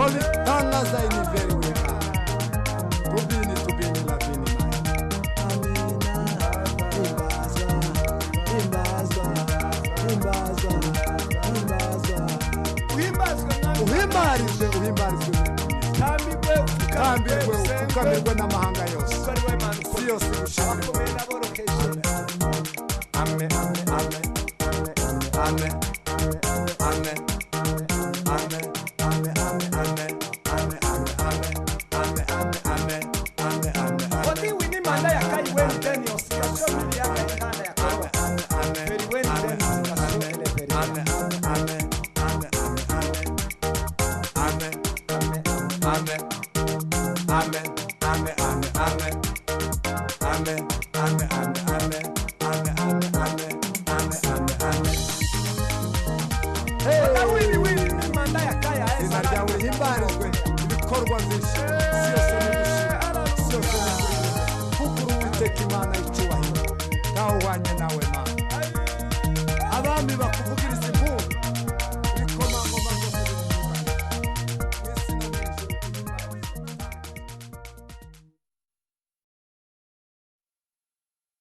Holy tangaza ini very well. Tubini la bini mai. Amina. Imbazwa. Uhimbarizwe. Kambirwe ukamirwe n'amahanga yose. Si yose gushimira. Amen. Imana icyubahiro nawe wanye nawe Mana abami bakuvuga